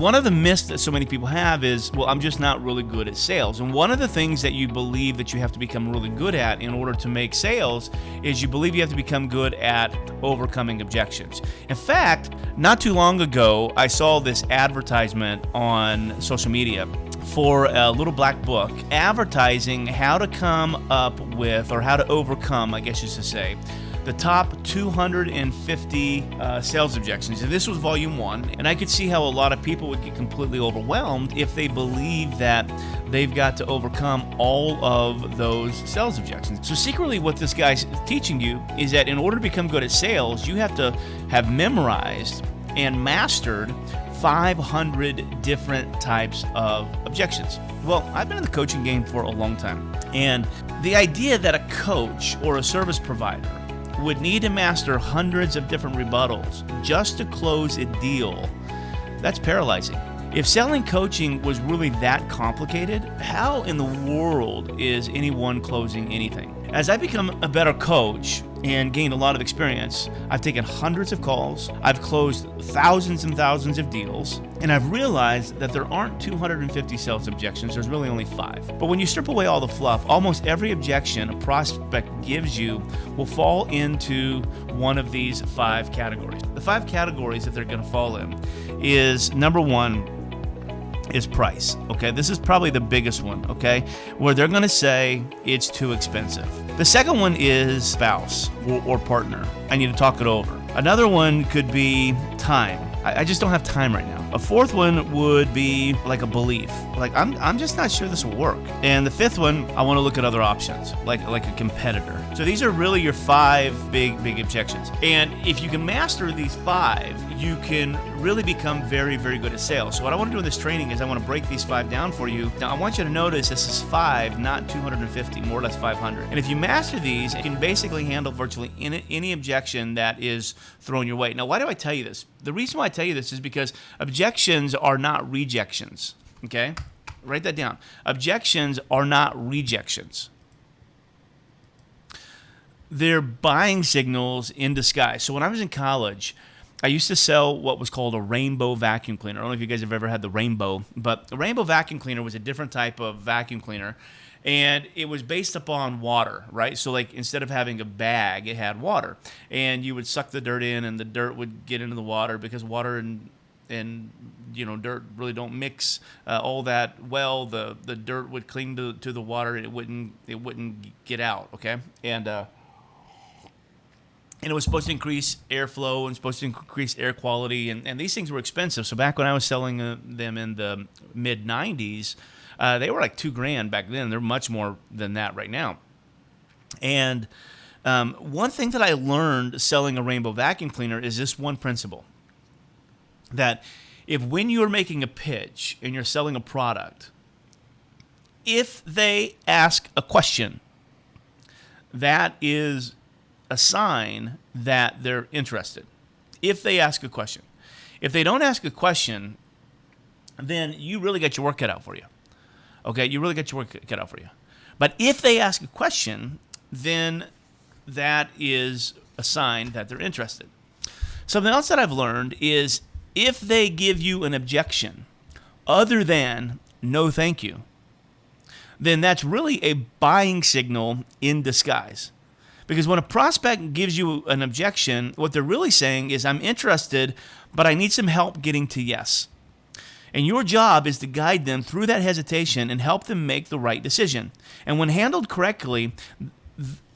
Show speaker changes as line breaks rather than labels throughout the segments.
one of the myths that so many people have is, well, I'm just not really good at sales. And one of the things that you believe that you have to become really good at in order to make sales is you believe you have to become good at overcoming objections. In fact, not too long ago, I saw this advertisement on social media for a little black book advertising how to come up with, or how to overcome, I guess you should say, the top 250 sales objections. And this was volume 1, and I could see how a lot of people would get completely overwhelmed if they believe that they've got to overcome all of those sales objections. So secretly what this guy's teaching you is that in order to become good at sales, you have to have memorized and mastered 500 different types of objections. Well, I've been in the coaching game for a long time, and the idea that a coach or a service provider would need to master hundreds of different rebuttals just to close a deal, that's paralyzing. If selling coaching was really that complicated, how in the world is anyone closing anything? As I become a better coach and gained a lot of experience, I've taken hundreds of calls, I've closed thousands and thousands of deals, and I've realized that there aren't 250 sales objections, there's really only 5. But when you strip away all the fluff, almost every objection a prospect gives you will fall into one of these 5 categories. The 5 categories that they're going to fall in is, number 1, is price. Okay, this is probably the biggest one, okay, where they're going to say it's too expensive. The second one is spouse or partner. I need to talk it over. Another one could be time. I just don't have time right now. A fourth one would be like a belief. Like, I'm just not sure this will work. And the fifth one, I want to look at other options, like a competitor. So these are really your 5 big objections. And if you can master these 5, you can really become very, very good at sales. So what I want to do in this training is I want to break these 5 down for you. Now, I want you to notice this is 5, not 250, more or less 500. And if you master these, you can basically handle virtually any objection that is thrown your way. Now, why do I tell you this? The reason why I tell you this is because objections are not rejections, okay? Write that down. Objections are not rejections. They're buying signals in disguise. So when I was in college, I used to sell what was called a rainbow vacuum cleaner. I don't know if you guys have ever had the rainbow, but a rainbow vacuum cleaner was a different type of vacuum cleaner, and it was based upon water, right? So like instead of having a bag, it had water, and you would suck the dirt in, and the dirt would get into the water because water and dirt really don't mix all that well. The dirt would cling to the water, and it wouldn't get out, okay? And it was supposed to increase airflow and supposed to increase air quality, and these things were expensive. So back when I was selling them in the mid 90s, they were like $2,000 back then. They're much more than that right now. And one thing that I learned selling a rainbow vacuum cleaner is this one principle: that if when you're making a pitch and you're selling a product, if they ask a question, that is a sign that they're interested. If they ask a question. If they don't ask a question, then you really got your work cut out for you. Okay, you really got your work cut out for you. But if they ask a question, then that is a sign that they're interested. Something else that I've learned is if they give you an objection other than no thank you, then that's really a buying signal in disguise. Because when a prospect gives you an objection, what they're really saying is, I'm interested, but I need some help getting to yes. And your job is to guide them through that hesitation and help them make the right decision. And when handled correctly,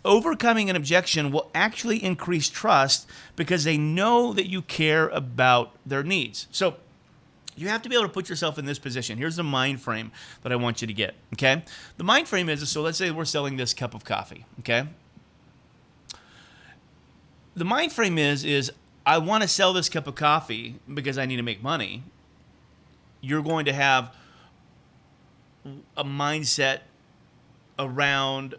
overcoming an objection will actually increase trust because they know that you care about their needs. So you have to be able to put yourself in this position. Here's the mind frame that I want you to get, okay? The mind frame is, so let's say we're selling this cup of coffee, okay? The mind frame is I want to sell this cup of coffee because I need to make money. You're going to have a mindset around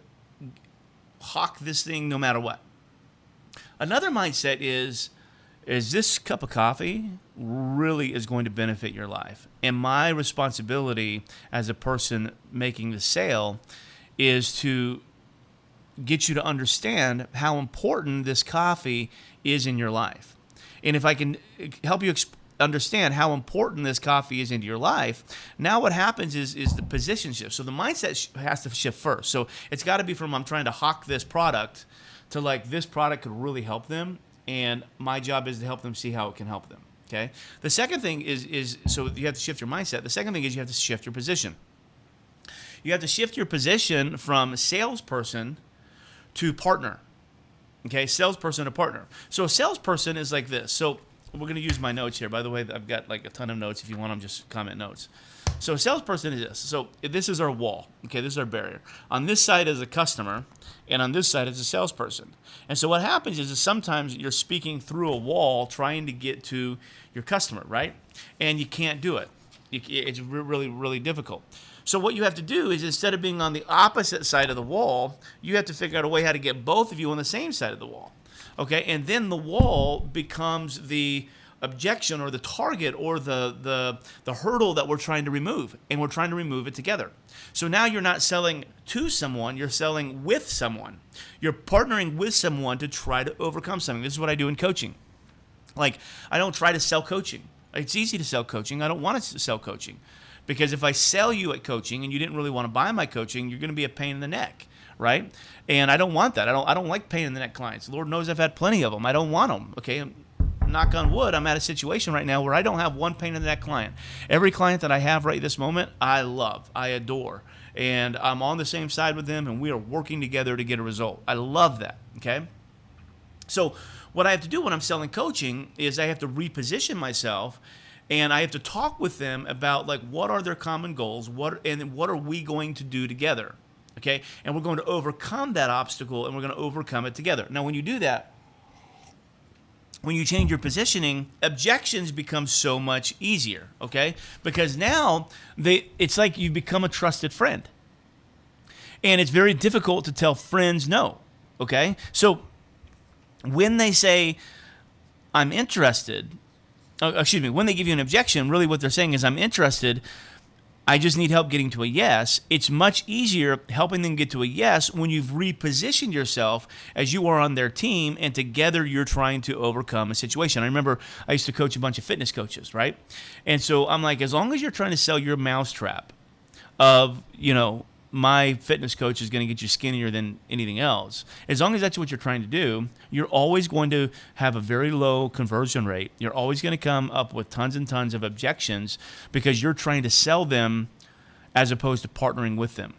hawk this thing no matter what. Another mindset is this cup of coffee really is going to benefit your life? And my responsibility as a person making the sale is to get you to understand how important this coffee is in your life. And if I can help you understand how important this coffee is into your life, now what happens is the position shift. So the mindset has to shift first. So it's got to be from I'm trying to hawk this product to like this product could really help them, and my job is to help them see how it can help them. Okay. The second thing is so you have to shift your mindset. The second thing is you have to shift your position. You have to shift your position from salesperson to partner. Okay, salesperson to partner. So a salesperson is like this. So we're going to use my notes here. By the way, I've got like a ton of notes. If you want them, just comment notes. So a salesperson is this. So this is our wall. Okay, this is our barrier. On this side is a customer, and on this side is a salesperson. And so what happens is sometimes you're speaking through a wall trying to get to your customer, right? And you can't do it. It's really, really difficult. So what you have to do is instead of being on the opposite side of the wall, you have to figure out a way how to get both of you on the same side of the wall. Okay, and then the wall becomes the objection or the target or the hurdle that we're trying to remove, and we're trying to remove it together. So now you're not selling to someone, you're selling with someone. You're partnering with someone to try to overcome something. This is what I do in coaching. Like, I don't try to sell coaching. It's easy to sell coaching. I don't want to sell coaching. Because if I sell you at coaching and you didn't really want to buy my coaching, you're going to be a pain in the neck, right? And I don't want that. I don't like pain in the neck clients. Lord knows I've had plenty of them. I don't want them, okay? Knock on wood, I'm at a situation right now where I don't have one pain in the neck client. Every client that I have right this moment, I love, I adore. And I'm on the same side with them, and we are working together to get a result. I love that, okay? So what I have to do when I'm selling coaching is I have to reposition myself, and I have to talk with them about like what are their common goals, what are we going to do together, okay? And we're going to overcome that obstacle, and we're going to overcome it together. Now, when you do that, when you change your positioning, objections become so much easier, okay? Because now it's like you become a trusted friend. And it's very difficult to tell friends no, okay? So when they say, I'm interested, when they give you an objection, really what they're saying is, I'm interested, I just need help getting to a yes. It's much easier helping them get to a yes when you've repositioned yourself as you are on their team, and together you're trying to overcome a situation. I remember I used to coach a bunch of fitness coaches, right? And so I'm like, as long as you're trying to sell your mousetrap of, my fitness coach is going to get you skinnier than anything else, as long as that's what you're trying to do, you're always going to have a very low conversion rate. You're always going to come up with tons and tons of objections because you're trying to sell them as opposed to partnering with them.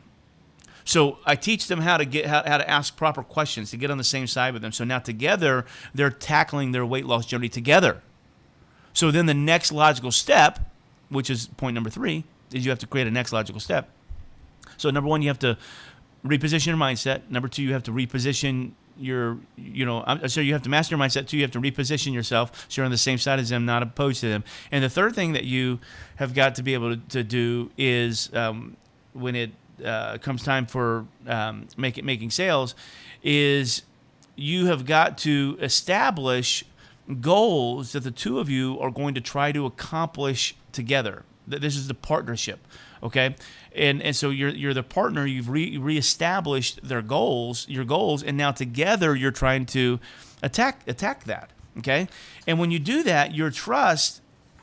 So I teach them how to ask proper questions to get on the same side with them. So now together, they're tackling their weight loss journey together. So then the next logical step, which is point number 3, is you have to create a next logical step. So number 1, you have to reposition your mindset. Number 2, you have to reposition so you have to master your mindset. 2, you have to reposition yourself so you're on the same side as them, not opposed to them. And the third thing that you have got to be able to do is when it comes time for making sales, is you have got to establish goals that the two of you are going to try to accomplish together. This is the partnership, okay? And so you're the partner. You've reestablished your goals, and now together you're trying to attack that, okay? And when you do that, your trust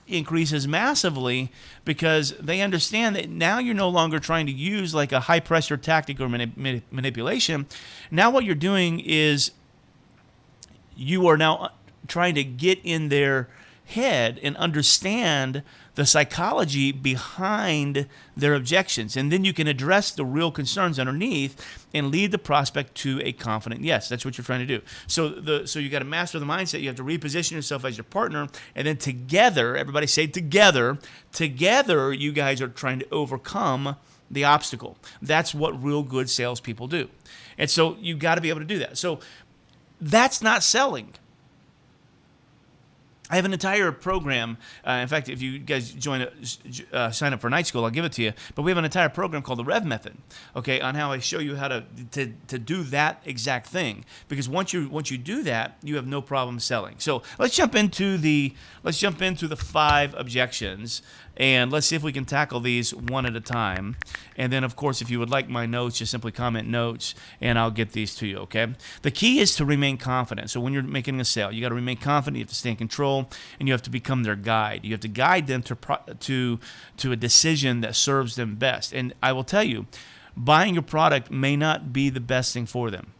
increases massively because they understand that now you're no longer trying to use like a high pressure tactic or manipulation. Now what you're doing is you are now trying to get in their head and understand the psychology behind their objections. And then you can address the real concerns underneath and lead the prospect to a confident yes. That's what you're trying to do. So you got to master the mindset. You have to reposition yourself as your partner. And then together, everybody say together you guys are trying to overcome the obstacle. That's what real good salespeople do. And so you got to be able to do that. So that's not selling. I have an entire program. In fact, if you guys sign up for night school, I'll give it to you. But we have an entire program called the Rev Method, okay, on how I show you how to do that exact thing. Because once you do that, you have no problem selling. So let's jump into the 5 objections And let's see if we can tackle these one at a time. And then, of course, if you would like my notes, just simply comment notes, and I'll get these to you, okay? The key is to remain confident. So when you're making a sale, you got to remain confident. You have to stay in control, and you have to become their guide. You have to guide them to a decision that serves them best. And I will tell you, buying your product may not be the best thing for them.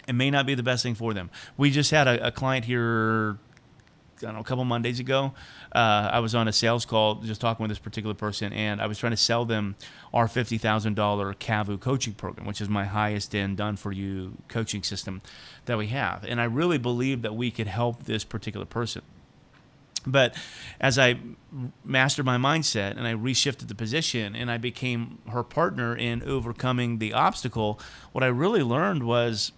It may not be the best thing for them. We just had a client here, I don't know, a couple Mondays ago. I was on a sales call just talking with this particular person, and I was trying to sell them our $50,000 CAVU coaching program, which is my highest end done-for-you coaching system that we have. And I really believe that we could help this particular person. But as I mastered my mindset and I reshifted the position and I became her partner in overcoming the obstacle, what I really learned was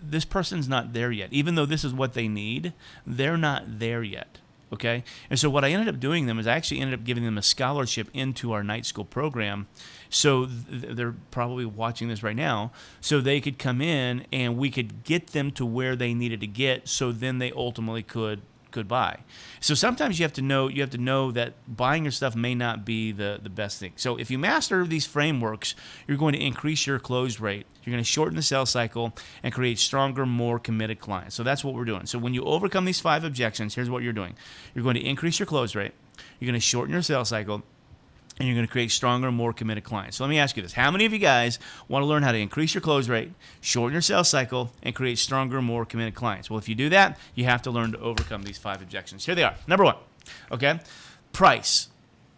this person's not there yet. Even though this is what they need, they're not there yet, okay? And so what I ended up doing them is I actually ended up giving them a scholarship into our night school program. So they're probably watching this right now, so they could come in and we could get them to where they needed to get, so then they ultimately could buy. So sometimes you have to know that buying your stuff may not be the best thing. So if you master these frameworks, you're going to increase your close rate. You're going to shorten the sales cycle and create stronger, more committed clients. So that's what we're doing. So when you overcome these 5 objections, here's what you're doing. You're going to increase your close rate. You're going to shorten your sales cycle. And you're going to create stronger, more committed clients. So let me ask you this. How many of you guys want to learn how to increase your close rate, shorten your sales cycle, and create stronger, more committed clients? Well, if you do that, you have to learn to overcome these 5 objections. Here they are. Number 1, okay? Price.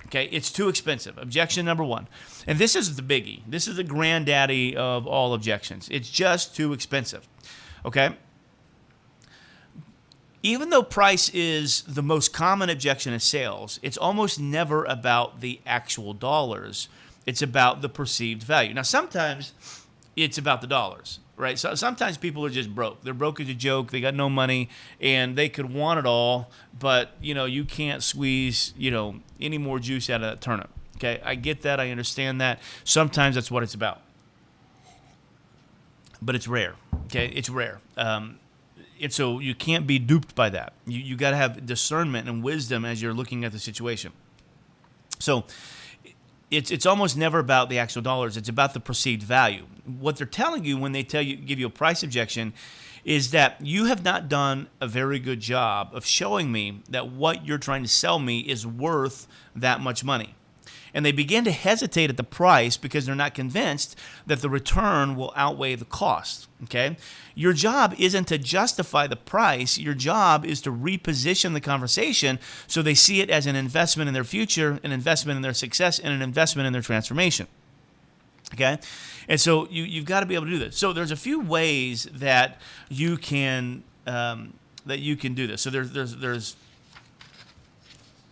Okay, it's too expensive. Objection number 1. And this is the biggie. This is the granddaddy of all objections. It's just too expensive, okay? Even though price is the most common objection in sales, it's almost never about the actual dollars. It's about the perceived value. Now, sometimes it's about the dollars, right? So sometimes people are just broke. They're broke as a joke. They got no money, and they could want it all, but you can't squeeze any more juice out of that turnip. Okay, I get that. I understand that. Sometimes that's what it's about, but it's rare. Okay, it's rare. And so you can't be duped by that. You got to have discernment and wisdom as you're looking at the situation. So it's almost never about the actual dollars. It's about the perceived value. What they're telling you when they give you a price objection is that you have not done a very good job of showing me that what you're trying to sell me is worth that much money. And they begin to hesitate at the price because they're not convinced that the return will outweigh the cost, okay? Your job isn't to justify the price. Your job is to reposition the conversation so they see it as an investment in their future, an investment in their success, and an investment in their transformation, okay? And so you've got to be able to do this. So there's a few ways that you can do this. So there's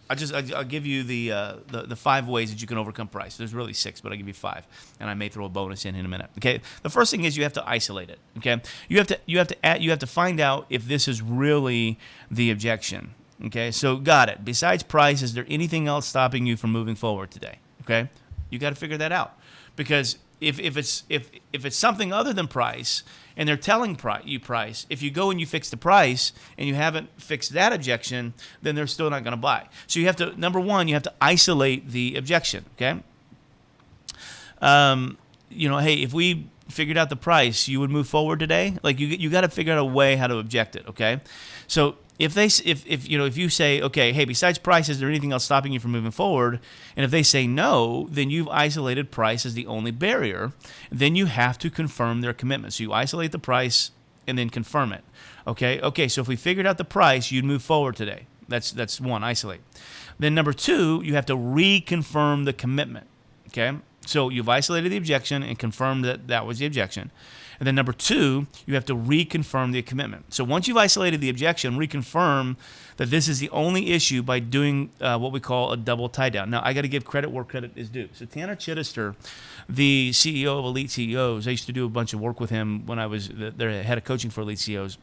I'll give you the 5 ways that you can overcome price. There's really 6, but I'll give you 5, and I may throw a bonus in a minute. Okay. The first thing is you have to isolate it. Okay. You have to find out if this is really the objection. Okay. So got it. Besides price, is there anything else stopping you from moving forward today? Okay. You got to figure that out, because if it's something other than price, and they're telling you price, if you go and you fix the price and you haven't fixed that objection, then they're still not going to buy. So you have to, number 1, you have to isolate the objection, okay? Hey, if we figured out the price, you would move forward today? Like you got to figure out a way how to object it, okay? So if you say, okay, hey, besides price, is there anything else stopping you from moving forward? And if they say no, then you've isolated price as the only barrier. Then you have to confirm their commitment. So you isolate the price and then confirm it. Okay. So if we figured out the price, you'd move forward today. That's 1, isolate. Then number 2, you have to reconfirm the commitment. Okay. So you've isolated the objection and confirmed that was the objection. And then number 2, you have to reconfirm the commitment. So once you've isolated the objection, reconfirm that this is the only issue by doing what we call a double tie down. Now, I got to give credit where credit is due. So Tanner Chittister, the CEO of Elite CEOs, I used to do a bunch of work with him when I was the head of coaching for Elite CEOs.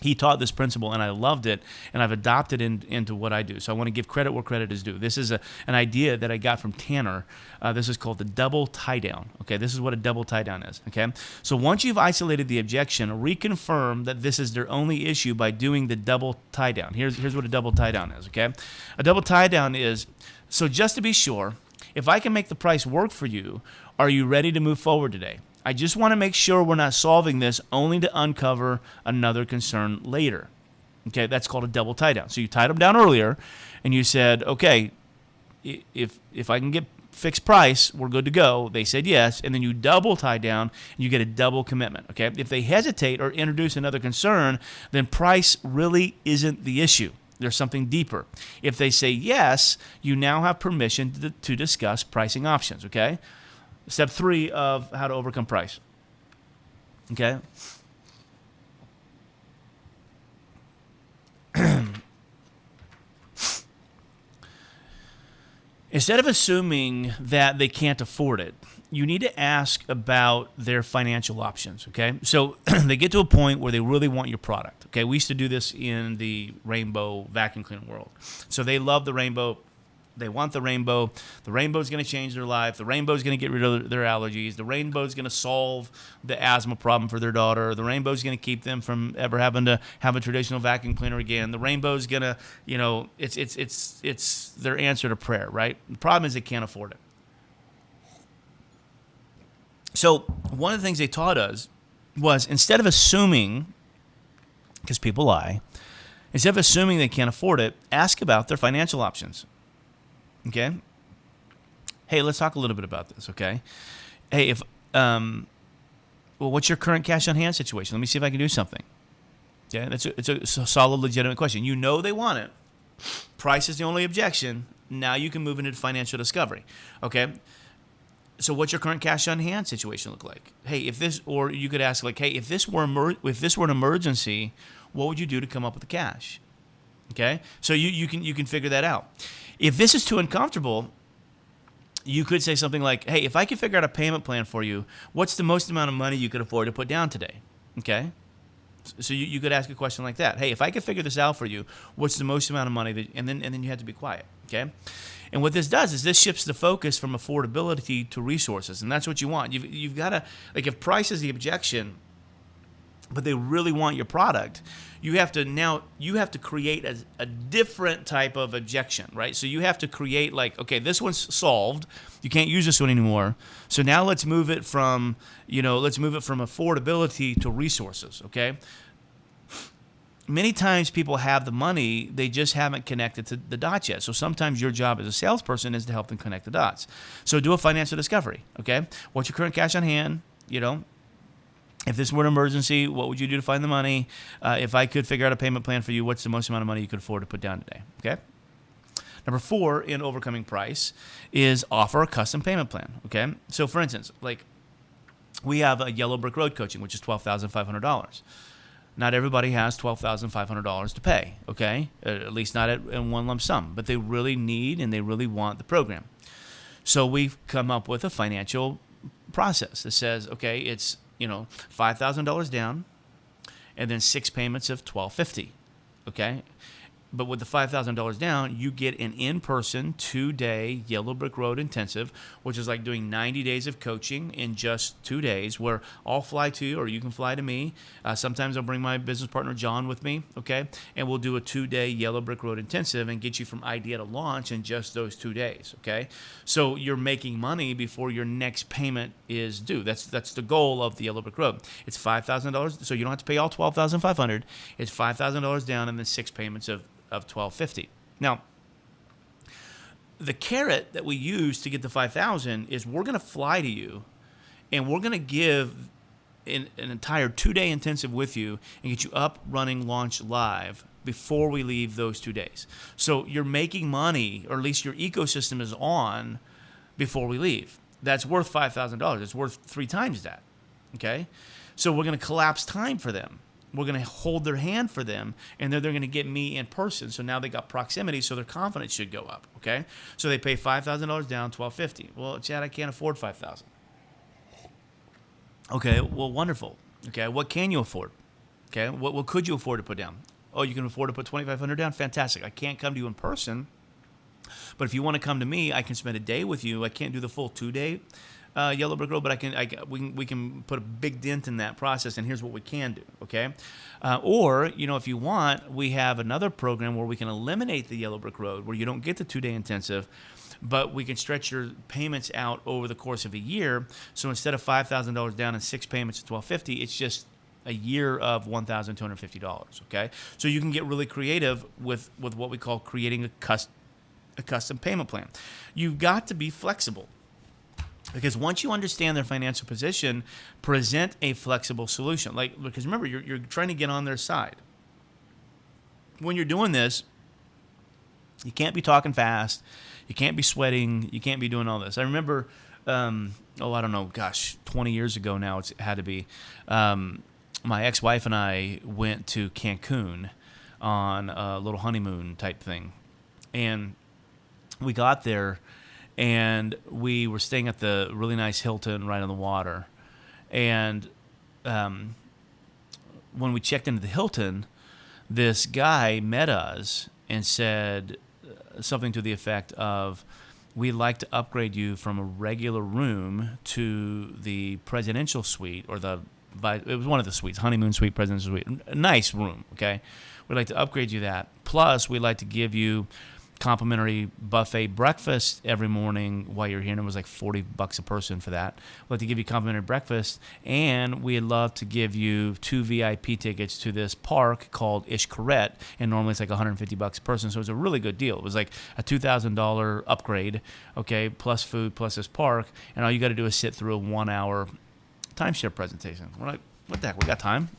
He taught this principle, and I loved it, and I've adopted into what I do. So I want to give credit where credit is due. This is an idea that I got from Tanner. This is called the double tie down. Okay, this is what a double tie down is. Okay, so once you've isolated the objection, reconfirm that this is their only issue by doing the double tie down. Here's what a double tie down is. Okay, a double tie down is, so just to be sure, if I can make the price work for you, are you ready to move forward today? I just want to make sure we're not solving this only to uncover another concern later. Okay, that's called a double tie down. So you tied them down earlier, and you said, okay, if I can get fixed price, we're good to go. They said yes, and then you double tie down, and you get a double commitment. Okay, if they hesitate or introduce another concern, then price really isn't the issue. There's something deeper. If they say yes, you now have permission to discuss pricing options. Okay. Step 3 of how to overcome price. Okay? Instead of assuming that they can't afford it, you need to ask about their financial options, okay? So they get to a point where they really want your product, okay? We used to do this in the Rainbow vacuum cleaner world. So they love the Rainbow. They want the Rainbow. The Rainbow's going to change their life. The Rainbow's going to get rid of their allergies. The Rainbow's going to solve the asthma problem for their daughter. The Rainbow's going to keep them from ever having to have a traditional vacuum cleaner again. The Rainbow's going to, it's their answer to prayer, right? The problem is they can't afford it. So one of the things they taught us was, instead of assuming, because people lie, instead of assuming they can't afford it, ask about their financial options. Okay. Hey, let's talk a little bit about this. Okay. Hey, what's your current cash on hand situation? Let me see if I can do something. Okay. It's a solid, legitimate question. You know they want it. Price is the only objection. Now you can move into financial discovery. Okay. So what's your current cash on hand situation look like? Hey, or you could ask like, hey, if this were an emergency, what would you do to come up with the cash? Okay. So you can figure that out. If this is too uncomfortable, you could say something like, hey, if I could figure out a payment plan for you, what's the most amount of money you could afford to put down today? Okay? So you could ask a question like that. Hey, if I could figure this out for you, what's the most amount of money and then you have to be quiet. Okay? And what this does is this shifts the focus from affordability to resources. And that's what you want. You've got to, like, if price is the objection, but they really want your product, you have to create a different type of objection, right? So you have to create like, okay, this one's solved. You can't use this one anymore. So now let's move it from affordability to resources, okay? Many times people have the money, they just haven't connected to the dots yet. So sometimes your job as a salesperson is to help them connect the dots. So do a financial discovery, okay? What's your current cash on hand? If this were an emergency, what would you do to find the money? If I could figure out a payment plan for you, what's the most amount of money you could afford to put down today? Okay. Number 4 in overcoming price is offer a custom payment plan. Okay. So for instance, like we have a Yellow Brick Road coaching, which is $12,500. Not everybody has $12,500 to pay. Okay. At least not in one lump sum, but they really need and they really want the program. So we've come up with a financial process that says, okay, it's $5,000 down, and then 6 payments of $1,250. Okay, But with the $5,000 down, you get an in-person 2-day Yellow Brick Road intensive, which is like doing 90 days of coaching in just 2 days, where I'll fly to you or you can fly to me. Sometimes I'll bring my business partner John with me, okay? And we'll do a 2-day Yellow Brick Road intensive and get you from idea to launch in just those 2 days, okay? So you're making money before your next payment is due. That's the goal of the Yellow Brick Road. It's $5,000, so you don't have to pay all $12,500. It's $5,000 down and then 6 payments of $1,250. Now, the carrot that we use to get the $5,000 is we're going to fly to you, and we're going to give an entire 2-day intensive with you and get you up, running, launch live before we leave those 2 days. So you're making money, or at least your ecosystem is on before we leave. That's worth $5,000. It's worth 3 times that. Okay, so we're going to collapse time for them. We're going to hold their hand for them, and then they're going to get me in person. So now they got proximity, so their confidence should go up, okay? So they pay $5,000 down, $1,250. Well, Chad, I can't afford $5,000. Okay, well, wonderful. Okay, what can you afford? Okay, what could you afford to put down? Oh, you can afford to put $2,500 down? Fantastic. I can't come to you in person, but if you want to come to me, I can spend a day with you. I can't do the full 2-day Yellow Brick Road, but we can put a big dent in that process, and here's what we can do, okay? Or, if you want, we have another program where we can eliminate the Yellow Brick Road, where you don't get the 2-day intensive, but we can stretch your payments out over the course of a year. So instead of $5,000 down in 6 payments at $1,250, it's just a year of $1,250, okay? So you can get really creative with what we call creating a custom payment plan. You've got to be flexible, because once you understand their financial position, present a flexible solution. Because remember, you're trying to get on their side. When you're doing this, you can't be talking fast, you can't be sweating, you can't be doing all this. I remember, I don't know, 20 years ago now, it had to be. My ex-wife and I went to Cancun on a little honeymoon type thing, and we got there, and we were staying at the really nice Hilton right on the water. And when we checked into the Hilton, this guy met us and said something to the effect of, "We'd like to upgrade you from a regular room to the presidential suite," or it was one of the suites, honeymoon suite, presidential suite, a nice room, okay? "We'd like to upgrade you that. Plus, we'd like to give you complimentary buffet breakfast every morning while you're here," and it was like $40 a person for that. "We'd like to give you complimentary breakfast, and we'd love to give you 2 VIP tickets to this park called Ishkaret, and normally it's like $150 a person." So it was a really good deal. It was like a $2,000 upgrade, okay, plus food, plus this park, and all you got to do is sit through a 1-hour timeshare presentation. We're like, what the heck, we got time?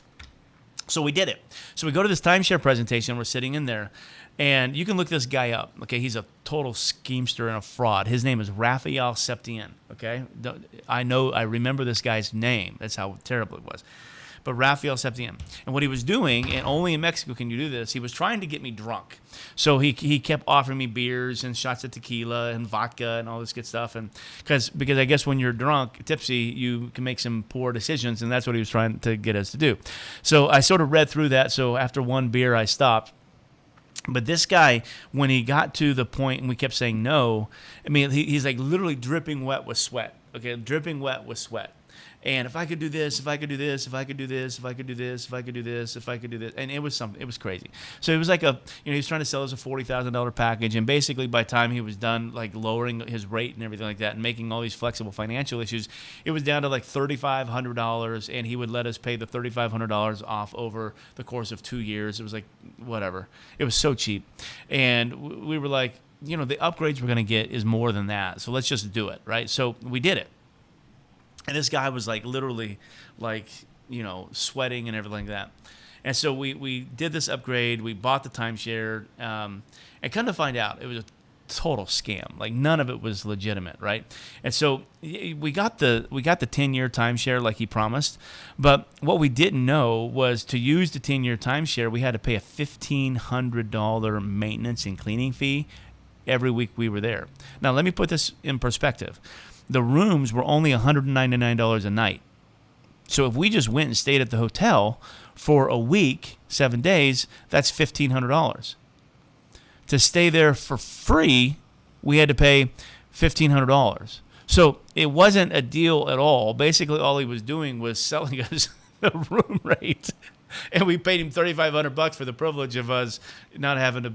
So we did it. So we go to this timeshare presentation. We're sitting in there, and you can look this guy up. Okay, he's a total schemester and a fraud. His name is Raphael Septien. Okay, I remember this guy's name. That's how terrible it was. But Raphael Septien, and what he was doing, and only in Mexico can you do this, he was trying to get me drunk. So he kept offering me beers and shots of tequila and vodka and all this good stuff, and because I guess when you're drunk, tipsy, you can make some poor decisions, and that's what he was trying to get us to do. So I sort of read through that. So after one beer, I stopped. But this guy, when he got to the point and we kept saying no, I mean, he's like literally dripping wet with sweat. Okay, dripping wet with sweat. And if I could do this, if I could do this, if I could do this, if I could do this, if I could do this, if I could do this, and it was crazy. So it was like he was trying to sell us a $40,000 package, and basically by the time he was done, like lowering his rate and everything like that, and making all these flexible financial issues, it was down to like $3,500, and he would let us pay the $3,500 off over the course of 2 years. It was like whatever. It was so cheap, and we were like, the upgrades we're gonna get is more than that, so let's just do it, right? So we did it. And this guy was like literally like, sweating and everything like that. And so we did this upgrade. We bought the timeshare. And come to find out, it was a total scam. Like none of it was legitimate, right? And so we got the 10-year timeshare like he promised. But what we didn't know was to use the 10-year timeshare, we had to pay a $1,500 maintenance and cleaning fee every week we were there. Now, let me put this in perspective. The rooms were only $199 a night. So if we just went and stayed at the hotel for a week, 7 days, that's $1,500. To stay there for free, we had to pay $1,500. So it wasn't a deal at all. Basically, all he was doing was selling us the room rate. And we paid him $3,500 for the privilege of us not having to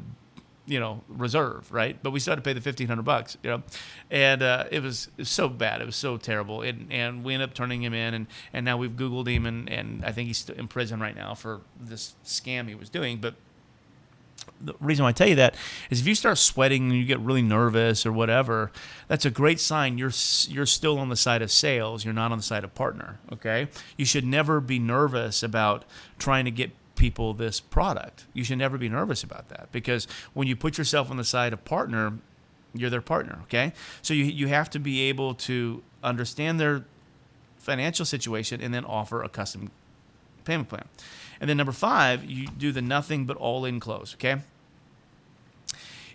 reserve, right? But we still had to pay the $1,500, and it was so bad. It was so terrible. And we ended up turning him in, and now we've Googled him, and I think he's in prison right now for this scam he was doing. But the reason why I tell you that is if you start sweating and you get really nervous or whatever, that's a great sign you're still on the side of sales. You're not on the side of partner, okay? You should never be nervous about trying to get people this product. You should never be nervous about that, because when you put yourself on the side of partner, you're their partner, okay? So you have to be able to understand their financial situation and then offer a custom payment plan. And then number 5, you do the nothing but all-in close, okay?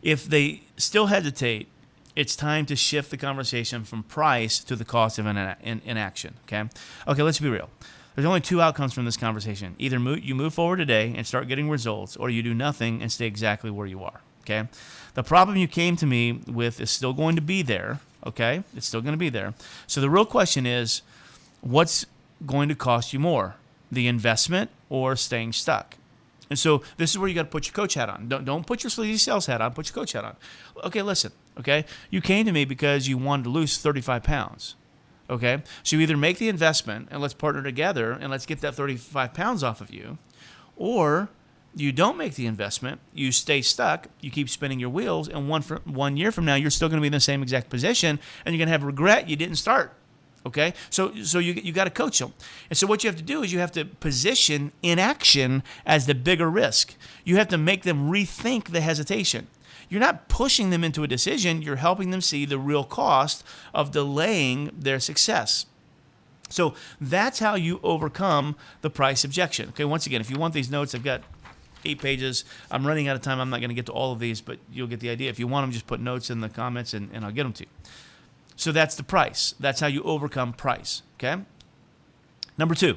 If they still hesitate, it's time to shift the conversation from price to the cost of inaction, okay? Okay, let's be real. There's only two outcomes from this conversation. Either you move forward today and start getting results, or you do nothing and stay exactly where you are, okay? The problem you came to me with is still going to be there, okay? It's still going to be there. So the real question is, what's going to cost you more, the investment or staying stuck? And so this is where you got to put your coach hat on. Don't put your sleazy sales hat on. Put your coach hat on. Okay, listen, okay? You came to me because you wanted to lose 35 pounds. Okay, so you either make the investment and let's partner together and let's get that 35 pounds off of you, or you don't make the investment, you stay stuck, you keep spinning your wheels, and 1 year from now, you're still going to be in the same exact position, and you're going to have regret you didn't start. Okay, so you got to coach them. And so what you have to do is you have to position inaction as the bigger risk. You have to make them rethink the hesitation. You're not pushing them into a decision. You're helping them see the real cost of delaying their success. So that's how you overcome the price objection. Okay, once again, if you want these notes, I've got 8 pages. I'm running out of time. I'm not going to get to all of these, but you'll get the idea. If you want them, just put notes in the comments and I'll get them to you. So that's the price. That's how you overcome price. Okay? Number 2,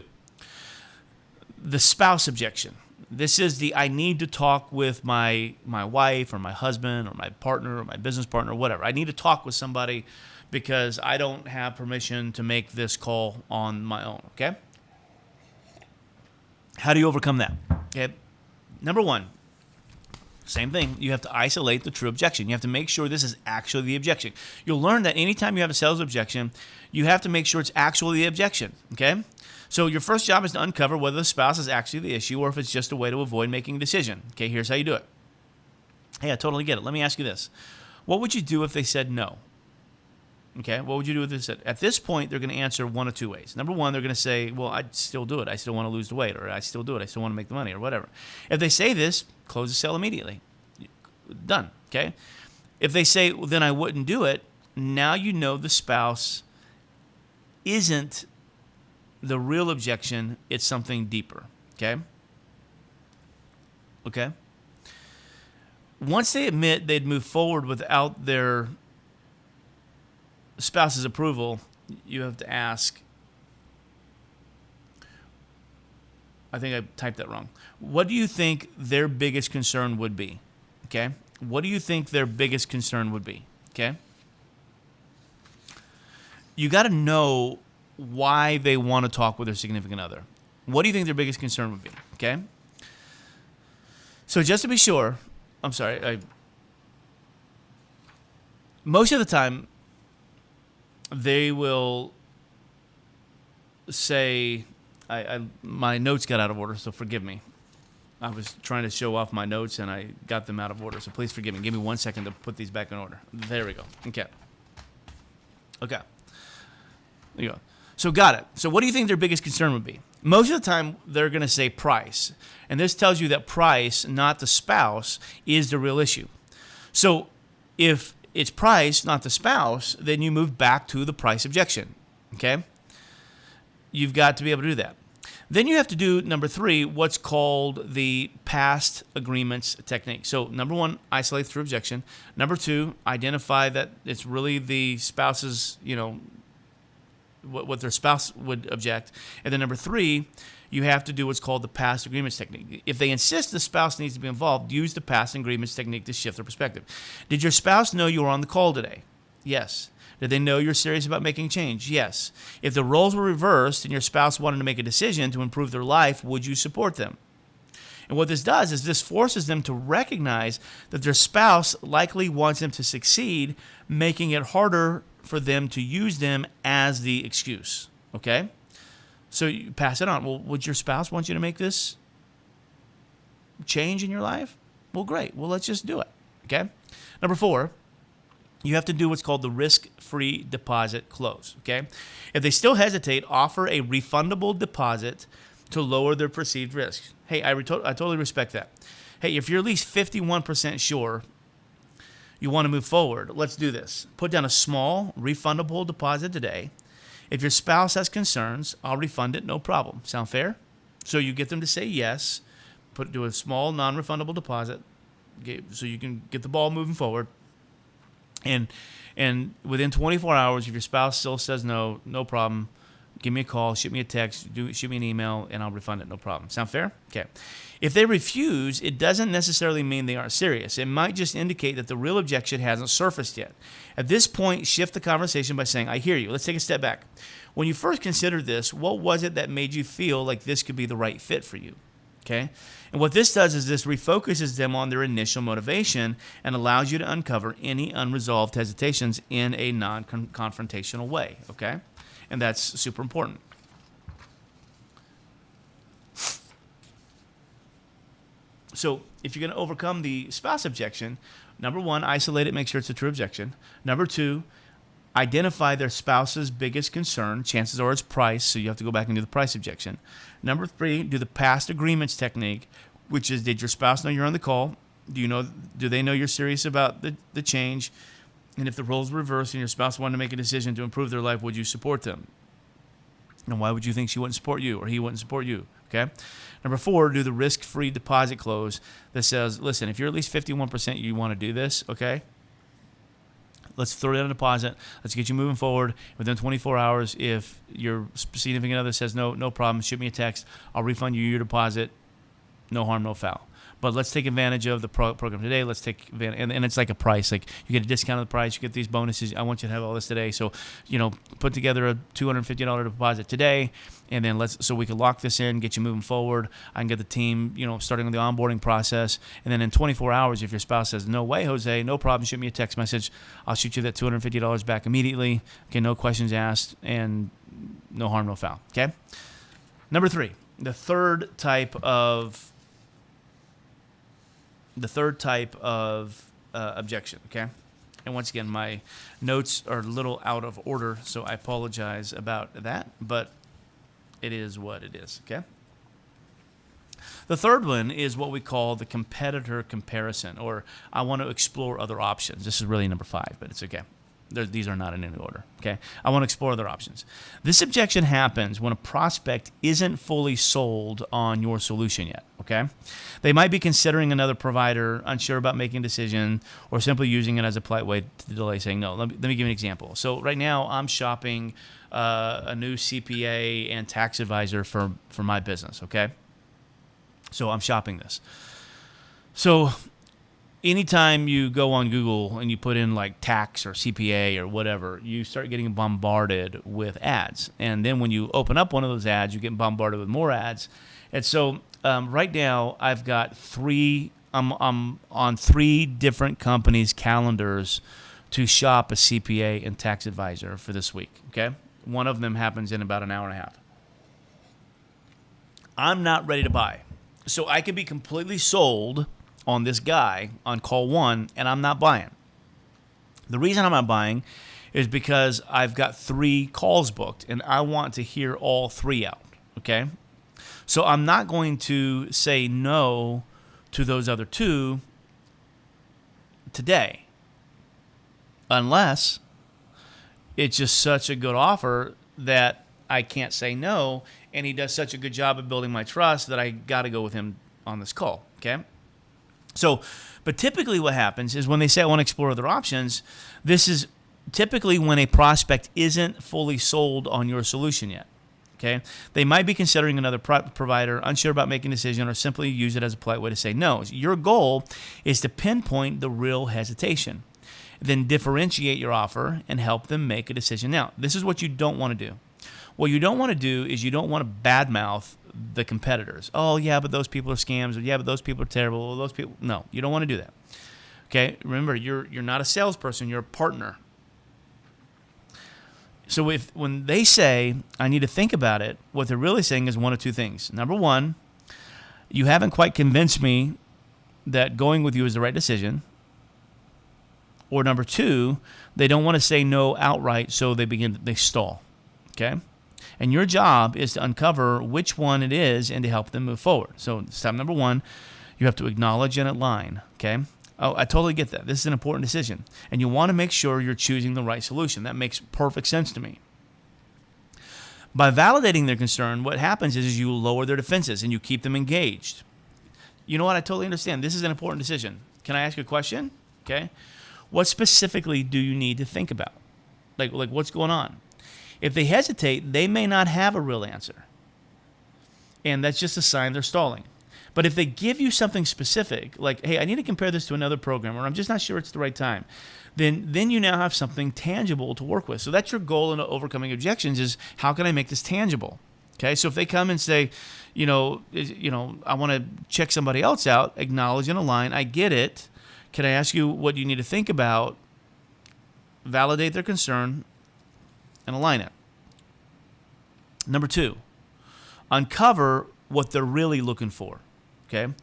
the spouse objection. This is the I need to talk with my wife or my husband or my partner or my business partner or whatever. I need to talk with somebody because I don't have permission to make this call on my own, okay? How do you overcome that? Okay. Number 1, same thing. You have to isolate the true objection. You have to make sure this is actually the objection. You'll learn that anytime you have a sales objection, you have to make sure it's actually the objection, okay? So your first job is to uncover whether the spouse is actually the issue or if it's just a way to avoid making a decision. Okay, here's how you do it. Hey, I totally get it. Let me ask you this. What would you do if they said no? Okay, what would you do if they said? At this point, they're going to answer one of 2 ways. Number 1, they're going to say, well, I'd still do it. I still want to lose the weight, or I still do it. I still want to make the money, or whatever. If they say this, close the sale immediately. Done, okay? If they say, well, then I wouldn't do it, now you know the spouse isn't the real objection, it's something deeper, okay? Okay? Once they admit they'd move forward without their spouse's approval, you have to ask, I think I typed that wrong. What do you think their biggest concern would be? Okay? What do you think their biggest concern would be? Okay? You got to know why they want to talk with their significant other. What do you think their biggest concern would be? Okay? So just to be sure, I'm sorry, most of the time, they will say, my notes got out of order, so forgive me. I was trying to show off my notes, and I got them out of order, so please forgive me. Give me 1 second to put these back in order. There we go. Okay. There you go. So got it. So what do you think their biggest concern would be? Most of the time, they're going to say price. And this tells you that price, not the spouse, is the real issue. So if it's price, not the spouse, then you move back to the price objection. Okay? You've got to be able to do that. Then you have to do, number 3, what's called the past agreements technique. So number 1, isolate through objection. Number 2, identify that it's really the spouse's, what their spouse would object. And then number 3, you have to do what's called the past agreements technique. If they insist the spouse needs to be involved, use the past agreements technique to shift their perspective. Did your spouse know you were on the call today? Yes. Did they know you're serious about making change? Yes. If the roles were reversed and your spouse wanted to make a decision to improve their life, would you support them? And what this does is this forces them to recognize that their spouse likely wants them to succeed, making it harder for them to use them as the excuse. Okay? So you pass it on. Well, would your spouse want you to make this change in your life? Well, great. Well, let's just do it. Okay? Number 4, you have to do what's called the risk-free deposit close. Okay? If they still hesitate, offer a refundable deposit to lower their perceived risk. Hey, I totally respect that. Hey, if you're at least 51% sure you want to move forward, let's do this. Put down a small refundable deposit today. If your spouse has concerns, I'll refund it, no problem. Sound fair? So you get them to say yes, do a small non-refundable deposit, so you can get the ball moving forward. And within 24 hours, if your spouse still says no, no problem, give me a call, shoot me a text, shoot me an email, and I'll refund it, no problem. Sound fair? Okay. If they refuse, it doesn't necessarily mean they aren't serious. It might just indicate that the real objection hasn't surfaced yet. At this point, shift the conversation by saying, I hear you. Let's take a step back. When you first considered this, what was it that made you feel like this could be the right fit for you? Okay? And what this does is this refocuses them on their initial motivation and allows you to uncover any unresolved hesitations in a non-confrontational way. Okay? And that's super important. So if you're going to overcome the spouse objection, number one, isolate it, make sure it's a true objection. Number two, identify their spouse's biggest concern. Chances are it's price, so you have to go back and do the price objection. Number three, do the past agreements technique, which is, did your spouse know you're on the call? Do they know you're serious about the change? And if the roles reverse and your spouse wanted to make a decision to improve their life, would you support them? And why would you think she wouldn't support you or he wouldn't support you? Okay. Number four, do the risk-free deposit close that says, listen, if you're at least 51% you want to do this, okay, let's throw down a deposit. Let's get you moving forward. Within 24 hours, if your significant other says no problem, shoot me a text. I'll refund you your deposit. No harm, no foul. But let's take advantage of the program today. Let's take advantage, and it's like a price. Like you get a discount on the price, you get these bonuses. I want you to have all this today. So, put together a $250 deposit today, and then so we can lock this in, get you moving forward. I can get the team, starting on the onboarding process, and then in 24 hours, if your spouse says no way, Jose, no problem, shoot me a text message. I'll shoot you that $250 back immediately. Okay, no questions asked, and no harm, no foul. Okay. Number three, the third type of objection, okay? And once again, my notes are a little out of order, so I apologize about that, but it is what it is, okay? The third one is what we call the competitor comparison, or I want to explore other options. This is really number 5, but it's okay. These are not in any order, okay? I want to explore other options. This objection happens when a prospect isn't fully sold on your solution yet, okay? They might be considering another provider, unsure about making a decision, or simply using it as a polite way to delay saying no. Let me give you an example. So right now I'm shopping a new CPA and tax advisor for my business, okay? So I'm shopping this. So anytime you go on Google and you put in like tax or CPA or whatever, you start getting bombarded with ads. And then when you open up one of those ads, you get bombarded with more ads. And so right now I've got I'm on 3 different companies' calendars to shop a CPA and tax advisor for this week. Okay. One of them happens in about an hour and a half. I'm not ready to buy. So I could be completely sold on this guy on call 1, and I'm not buying. The reason I'm not buying is because I've got 3 calls booked, and I want to hear all 3 out, okay? So I'm not going to say no to those other 2 today, unless it's just such a good offer that I can't say no, and he does such a good job of building my trust that I got to go with him on this call, okay? So, but typically what happens is when they say I want to explore other options, this is typically when a prospect isn't fully sold on your solution yet, okay? They might be considering another provider, unsure about making a decision, or simply use it as a polite way to say no. Your goal is to pinpoint the real hesitation, then differentiate your offer and help them make a decision. Now, this is what you don't want to do. What you don't want to do is you don't want to badmouth the competitors. Oh, yeah, but those people are scams. Or, yeah, but those people are terrible. Or those people. No, you don't want to do that. Okay? Remember, you're not a salesperson. You're a partner. So when they say, I need to think about it, what they're really saying is one of 2 things. Number 1, you haven't quite convinced me that going with you is the right decision. Or number 2, they don't want to say no outright, so they stall. Okay? And your job is to uncover which one it is and to help them move forward. So step number 1, you have to acknowledge and align. Okay? Oh, I totally get that. This is an important decision. And you want to make sure you're choosing the right solution. That makes perfect sense to me. By validating their concern, what happens is you lower their defenses and you keep them engaged. You know what? I totally understand. This is an important decision. Can I ask you a question? Okay? What specifically do you need to think about? Like what's going on? If they hesitate, they may not have a real answer. And that's just a sign they're stalling. But if they give you something specific, like, hey, I need to compare this to another program, or I'm just not sure it's the right time, then you now have something tangible to work with. So that's your goal in overcoming objections, is how can I make this tangible? Okay, so if they come and say, I want to check somebody else out, acknowledge and align, I get it. Can I ask you what you need to think about? Validate their concern and align it. Number 2, uncover what they're really looking for. Okay,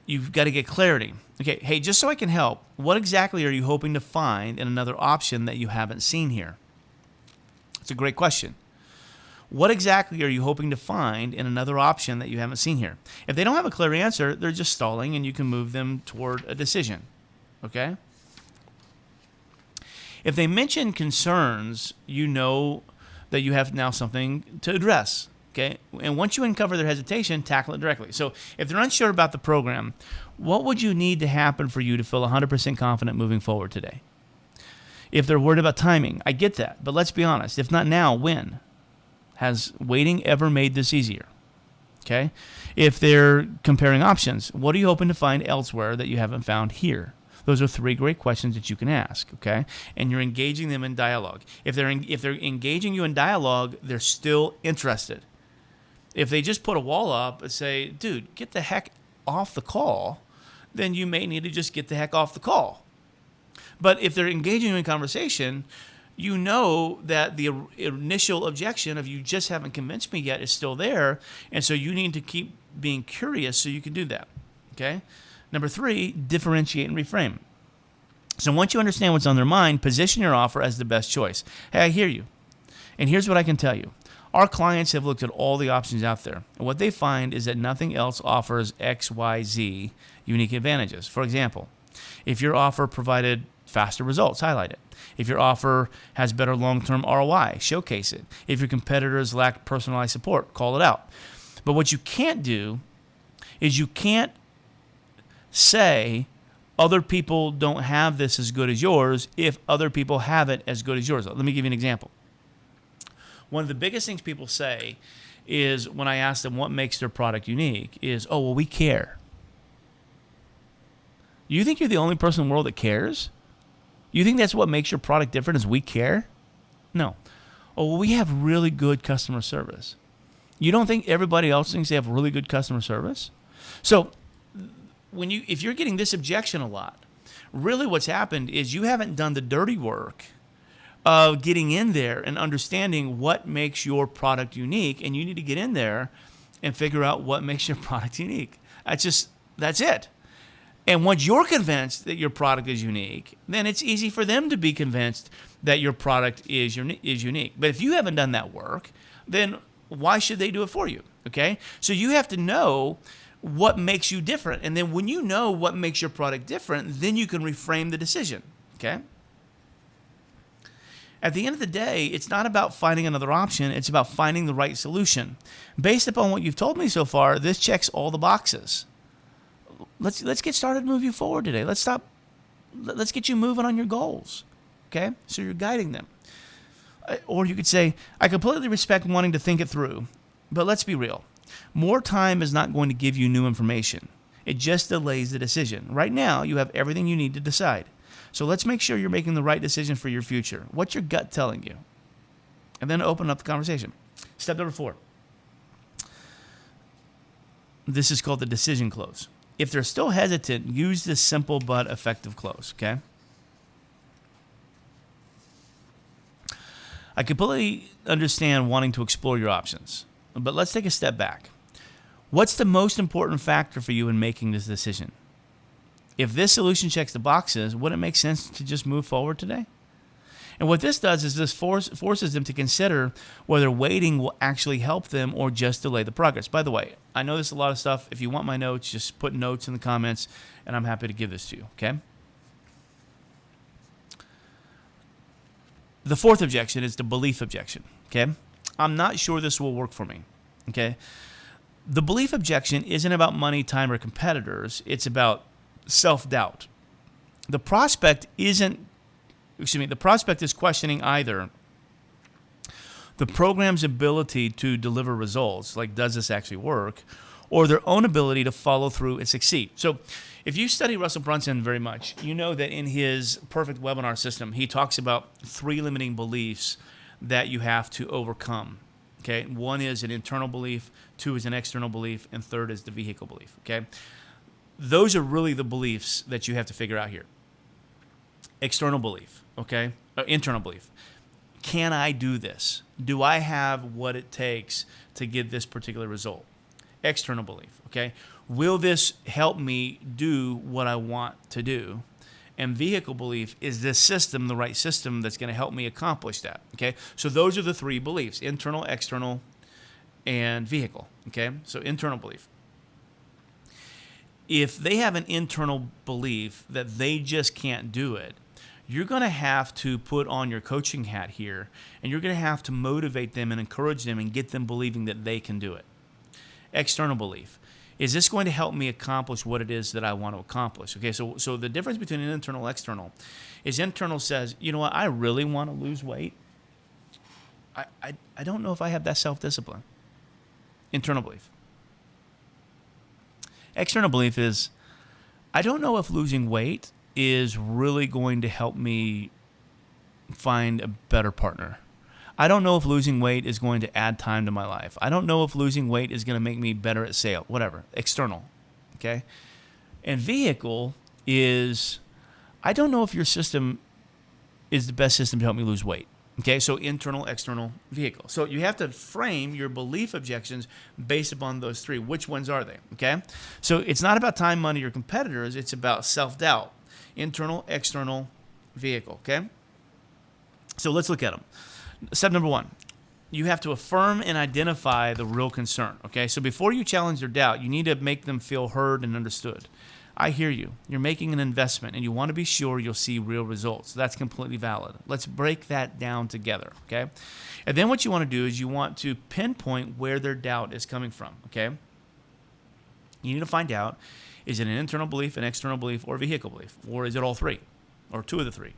you've got to get clarity. Okay, hey, just so I can help, what exactly are you hoping to find in another option that you haven't seen here? It's a great question. What exactly are you hoping to find in another option that you haven't seen here? If they don't have a clear answer, they're just stalling, and you can move them toward a decision. Okay? If they mention concerns, you know that you have now something to address. Okay? And once you uncover their hesitation, tackle it directly. So if they're unsure about the program, what would you need to happen for you to feel 100% confident moving forward today? If they're worried about timing, I get that. But let's be honest. If not now, when? Has waiting ever made this easier? Okay? If they're comparing options, what are you hoping to find elsewhere that you haven't found here? Those are 3 great questions that you can ask, okay? And you're engaging them in dialogue. If they're engaging you in dialogue, they're still interested. If they just put a wall up and say, dude, get the heck off the call, then you may need to just get the heck off the call. But if they're engaging you in conversation, you know that the initial objection of you just haven't convinced me yet is still there, and so you need to keep being curious so you can do that, okay? Number 3, differentiate and reframe. So once you understand what's on their mind, position your offer as the best choice. Hey, I hear you, and here's what I can tell you. Our clients have looked at all the options out there, and what they find is that nothing else offers X, Y, Z unique advantages. For example, if your offer provided faster results, highlight it. If your offer has better long-term ROI, showcase it. If your competitors lack personalized support, call it out. But what you can't do is you can't say other people don't have this as good as yours if other people have it as good as yours. Let me give you an example. One of the biggest things people say is when I ask them what makes their product unique is, oh, well, we care. You think you're the only person in the world that cares? You think that's what makes your product different is we care? No. Oh, well, we have really good customer service. You don't think everybody else thinks they have really good customer service? So if you're getting this objection a lot, really what's happened is you haven't done the dirty work of getting in there and understanding what makes your product unique, and you need to get in there and figure out what makes your product unique. That's it. And once you're convinced that your product is unique, then it's easy for them to be convinced that your product is unique. But if you haven't done that work, then why should they do it for you? Okay? So you have to know what makes you different. And then when you know what makes your product different, then you can reframe the decision. Okay? At the end of the day, it's not about finding another option. It's about finding the right solution. Based upon what you've told me so far, this checks all the boxes. Let's get started and move you forward today. Let's get you moving on your goals. Okay? So you're guiding them. Or you could say, I completely respect wanting to think it through, but let's be real. More time is not going to give you new information. It just delays the decision. Right now, you have everything you need to decide. So let's make sure you're making the right decision for your future. What's your gut telling you? And then open up the conversation. Step number 4. This is called the decision close. If they're still hesitant, use this simple but effective close, okay? I completely understand wanting to explore your options, but let's take a step back. What's the most important factor for you in making this decision? If this solution checks the boxes, would it make sense to just move forward today? And what this does is this forces them to consider whether waiting will actually help them or just delay the progress. By the way, I know this is a lot of stuff. If you want my notes, just put notes in the comments, and I'm happy to give this to you, okay? The 4th objection is the belief objection, okay? I'm not sure this will work for me, okay? The belief objection isn't about money, time, or competitors. It's about self-doubt. The prospect is questioning either the program's ability to deliver results, like does this actually work, or their own ability to follow through and succeed. So if you study Russell Brunson very much, you know that in his perfect webinar system, he talks about 3 limiting beliefs that you have to overcome. Okay, 1 is an internal belief, 2 is an external belief, and 3rd is the vehicle belief. Okay, those are really the beliefs that you have to figure out here. External belief, okay, internal belief. Can I do this? Do I have what it takes to get this particular result? External belief, okay? Will this help me do what I want to do? And vehicle belief, is this system the right system that's going to help me accomplish that, okay? So those are the 3 beliefs: internal, external, and vehicle, okay? So internal belief. If they have an internal belief that they just can't do it, you're going to have to put on your coaching hat here, and you're going to have to motivate them and encourage them and get them believing that they can do it. External belief. Is this going to help me accomplish what it is that I want to accomplish? Okay, so the difference between an internal and external is internal says, you know what, I really want to lose weight. I don't know if I have that self-discipline. Internal belief. External belief is, I don't know if losing weight is really going to help me find a better partner. I don't know if losing weight is going to add time to my life. I don't know if losing weight is going to make me better at sales, whatever. External, okay? And vehicle is, I don't know if your system is the best system to help me lose weight. Okay, so internal, external, vehicle. So you have to frame your belief objections based upon those 3. Which ones are they? Okay, so it's not about time, money, or competitors. It's about self-doubt. Internal, external, vehicle. Okay, so let's look at them. Step number 1, you have to affirm and identify the real concern. Okay, so before you challenge their doubt, you need to make them feel heard and understood. I hear you. You're making an investment, and you want to be sure you'll see real results. That's completely valid. Let's break that down together, okay? And then what you want to do is you want to pinpoint where their doubt is coming from, okay? You need to find out, is it an internal belief, an external belief, or a vehicle belief? Or is it all 3, or 2 of the 3?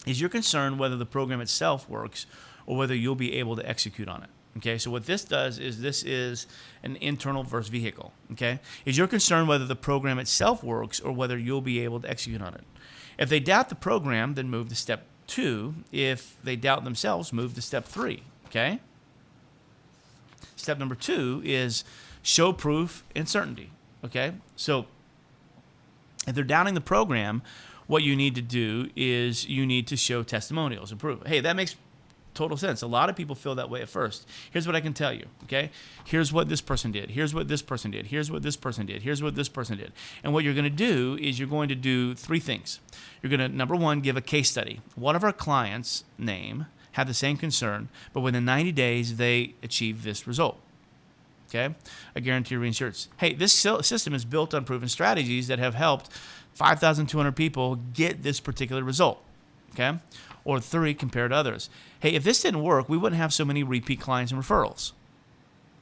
Is your concern whether the program itself works or whether you'll be able to execute on it? Okay, so what this does is this is an internal versus vehicle, okay? Is your concern whether the program itself works or whether you'll be able to execute on it? If they doubt the program, then move to step 2. If they doubt themselves, move to step 3, okay? Step number 2 is show proof and certainty, okay? So if they're doubting the program, what you need to do is you need to show testimonials and proof. Hey, that makes total sense. A lot of people feel that way at first. Here's what I can tell you, okay? Here's what this person did. Here's what this person did. Here's what this person did. Here's what this person did. And what you're going to do is you're going to do 3 things. You're going to, number 1, give a case study. One of our clients' name had the same concern, but within 90 days, they achieved this result. Okay? I guarantee reinsurance. Hey, this system is built on proven strategies that have helped 5,200 people get this particular result. Okay? Or 3 compared to others. Hey, if this didn't work, we wouldn't have so many repeat clients and referrals.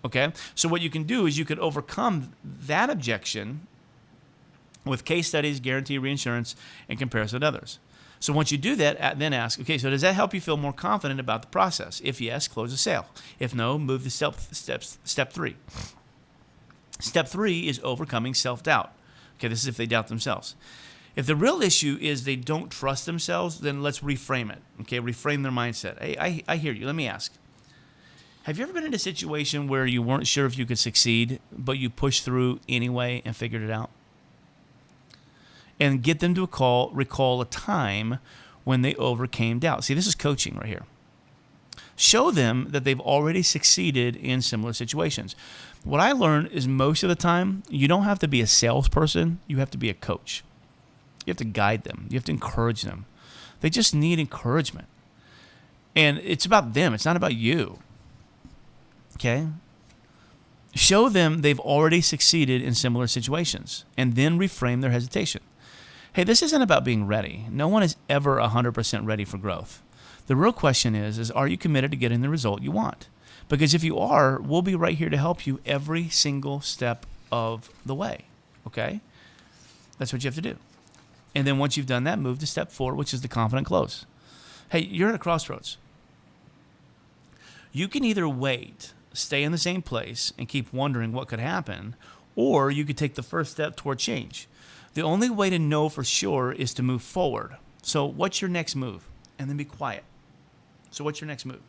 Okay? So what you can do is you could overcome that objection with case studies, guarantee reinsurance, and comparison to others. So once you do that, then ask, okay, so does that help you feel more confident about the process? If yes, close the sale. If no, move to step 3. Step 3 is overcoming self-doubt. Okay, this is if they doubt themselves. If the real issue is they don't trust themselves, then let's reframe it. Okay, reframe their mindset. Hey, I hear you. Let me ask. Have you ever been in a situation where you weren't sure if you could succeed, but you pushed through anyway and figured it out? And get them to recall a time when they overcame doubt. See, this is coaching right here. Show them that they've already succeeded in similar situations. What I learned is most of the time, you don't have to be a salesperson. You have to be a coach. You have to guide them. You have to encourage them. They just need encouragement. And it's about them. It's not about you. Okay? Show them they've already succeeded in similar situations and then reframe their hesitation. Hey, this isn't about being ready. No one is ever 100% ready for growth. The real question is are you committed to getting the result you want? Because if you are, we'll be right here to help you every single step of the way. Okay? That's what you have to do. And then once you've done that, move to step 4, which is the confident close. Hey, you're at a crossroads. You can either wait, stay in the same place, and keep wondering what could happen, or you could take the first step toward change. The only way to know for sure is to move forward. So what's your next move? And then be quiet. So what's your next move?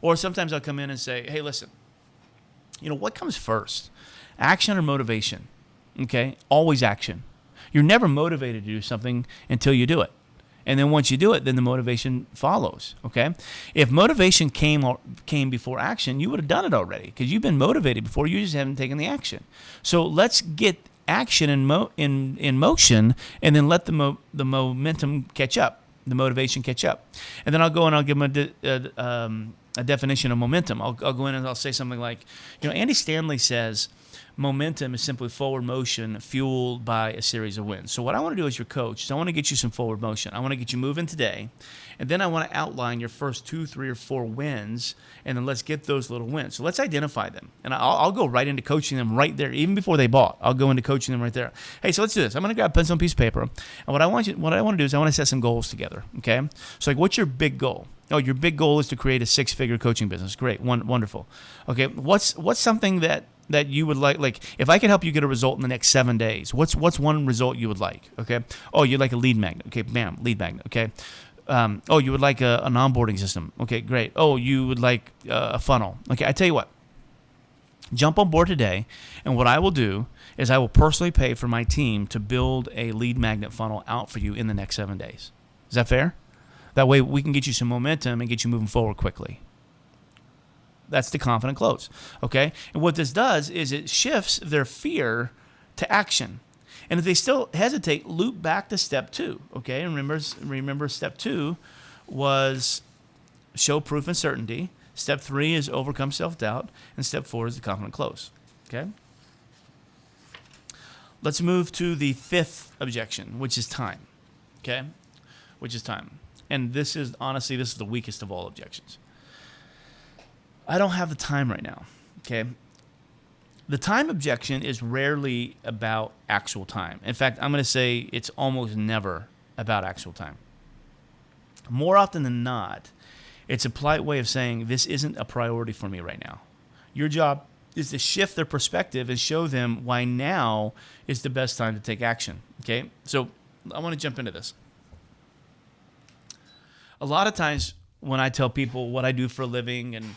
Or sometimes I'll come in and say, hey, listen, what comes first? Action or motivation? Okay, always action. You're never motivated to do something until you do it. And then once you do it, then the motivation follows, okay? If motivation came before action, you would have done it already because you've been motivated before. You just haven't taken the action. So let's get action in motion, and then let the momentum catch up, the motivation catch up. And then I'll go and I'll give them a definition of momentum. I'll go in and I'll say something like, Andy Stanley says, momentum is simply forward motion fueled by a series of wins. So what I want to do as your coach is I want to get you some forward motion. I want to get you moving today, and then I want to outline your first 2, 3, or 4 wins, and then let's get those little wins. So let's identify them, and I'll go right into coaching them right there, even before they bought. I'll go into coaching them right there. Hey, so let's do this. I'm going to grab a pencil and piece of paper, and what I want to do is I want to set some goals together. Okay, so like, what's your big goal? Oh, your big goal is to create a 6-figure coaching business. Great, wonderful. Okay, what's something that you would like if I could help you get a result in the next 7 days, what's one result you would like? Okay. Oh, you'd like a lead magnet. Okay, bam, lead magnet. Okay. Oh, you would like an onboarding system. Okay, great. Oh, you would like a funnel. Okay, I tell you what, jump on board today, and what I will do is I will personally pay for my team to build a lead magnet funnel out for you in the next 7 days. Is that fair? That way we can get you some momentum and get you moving forward quickly. That's the confident close, okay? And what this does is it shifts their fear to action. And if they still hesitate, loop back to step 2, okay? And remember step 2 was show proof and certainty. Step 3 is overcome self-doubt. And step 4 is the confident close, okay? Let's move to the 5th objection, which is time, okay? Which is time. And this is the weakest of all objections. I don't have the time right now, okay? The time objection is rarely about actual time. In fact, I'm going to say it's almost never about actual time. More often than not, it's a polite way of saying this isn't a priority for me right now. Your job is to shift their perspective and show them why now is the best time to take action, okay? So I want to jump into this. A lot of times when I tell people what I do for a living, and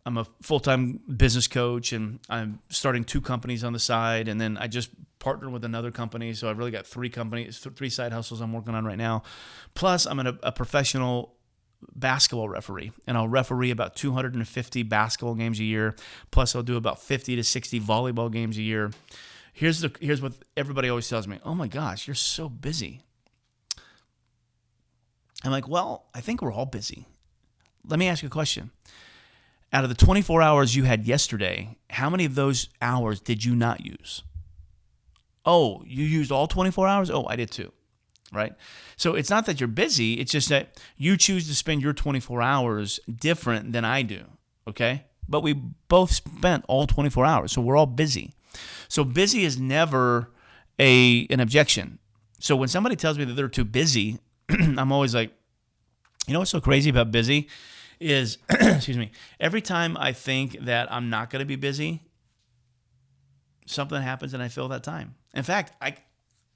I'm a full-time business coach, and I'm starting 2 companies on the side, and then I just partnered with another company, so I've really got 3 companies, 3 side hustles I'm working on right now. Plus, I'm a professional basketball referee, and I'll referee about 250 basketball games a year. Plus, I'll do about 50 to 60 volleyball games a year. Here's what everybody always tells me: "Oh my gosh, you're so busy." I'm like, well, I think we're all busy. Let me ask you a question. Out of the 24 hours you had yesterday, how many of those hours did you not use? Oh, you used all 24 hours? Oh, I did too, right? So it's not that you're busy. It's just that you choose to spend your 24 hours different than I do, okay? But we both spent all 24 hours, so we're all busy. So busy is never an objection. So when somebody tells me that they're too busy, I'm always like, what's so crazy about busy is, excuse me, every time I think that I'm not going to be busy, something happens and I fill that time. In fact, I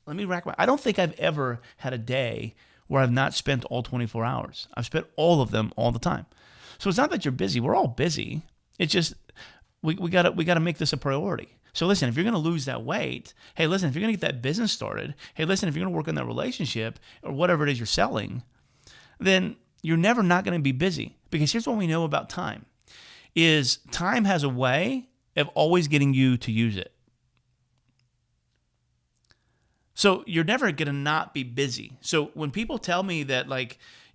don't think I've ever had a day where I've not spent all 24 hours. I've spent all of them all the time. So it's not that you're busy. We're all busy. It's just we got to make this a priority. So listen, if you're going to lose that weight, hey, listen, if you're going to get that business started, hey, listen, if you're going to work on that relationship or whatever it is you're selling, then you're never not going to be busy. Because here's what we know about time, is time has a way of always getting you to use it. So you're never going to not be busy. So when people tell me that,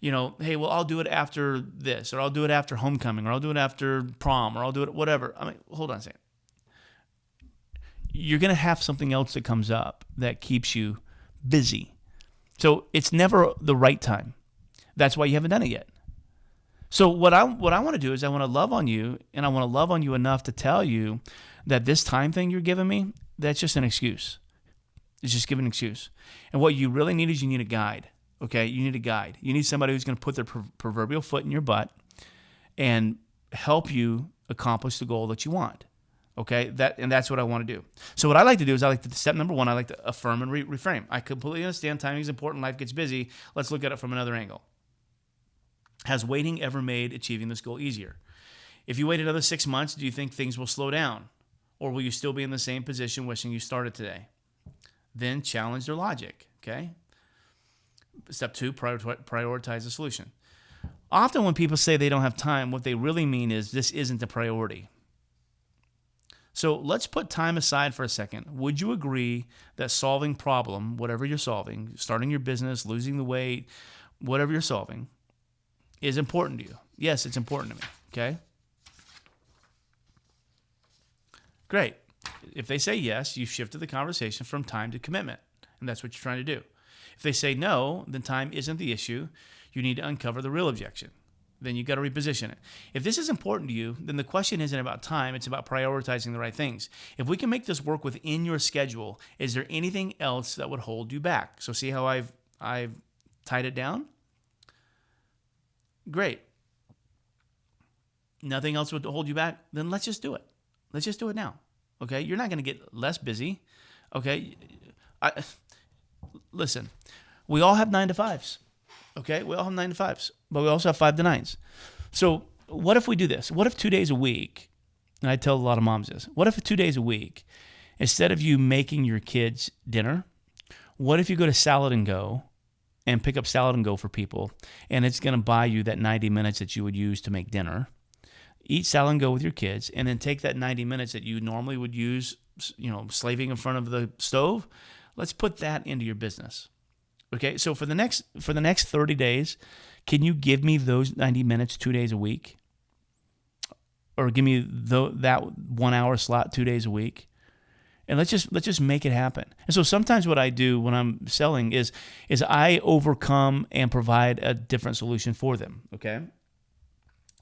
hey, well, I'll do it after this, or I'll do it after homecoming, or I'll do it after prom, or I'll do it whatever. I mean, hold on a second. You're going to have something else that comes up that keeps you busy. So it's never the right time. That's why you haven't done it yet. So what I want to do is I want to love on you, and I want to love on you enough to tell you that this time thing you're giving me, that's just an excuse. It's just giving an excuse. And what you really need is you need a guide, okay? You need a guide. You need somebody who's going to put their proverbial foot in your butt and help you accomplish the goal that you want. Okay, that's what I want to do. So what I like to do is step number one, I like to affirm and reframe. I completely understand timing is important. Life gets busy. Let's look at it from another angle. Has waiting ever made achieving this goal easier? If you wait another 6 months, do you think things will slow down? Or will you still be in the same position wishing you started today? Then challenge their logic, okay? Step two, prioritize the solution. Often when people say they don't have time, what they really mean is this isn't a priority. So let's put time aside for a second. Would you agree that solving problem, whatever you're solving, starting your business, losing the weight, whatever you're solving, is important to you? Yes, it's important to me, okay? Great. If they say yes, you've shifted the conversation from time to commitment, and that's what you're trying to do. If they say no, then time isn't the issue. You need to uncover the real objection. Then you've got to reposition it. If this is important to you, then the question isn't about time, it's about prioritizing the right things. If we can make this work within your schedule, is there anything else that would hold you back? So see how I've tied it down? Great. Nothing else would hold you back? Then let's just do it. Let's just do it now. Okay? You're not going to get less busy. Okay? Listen, we all have 9 to 5s. Okay? We all have 9 to 5s, but we also have 5 to 9s. So what if we do this? What if 2 days a week, and I tell a lot of moms this, what if 2 days a week, instead of you making your kids dinner, what if you go to Salad and Go and pick up Salad and Go for people, and it's going to buy you that 90 minutes that you would use to make dinner. Eat Salad and Go with your kids, and then take that 90 minutes that you normally would use, slaving in front of the stove. Let's put that into your business. Okay, so for the next 30 days, can you give me those 90 minutes 2 days a week? Or give me that 1 hour slot 2 days a week? And let's just make it happen. And so sometimes what I do when I'm selling is I overcome and provide a different solution for them, okay?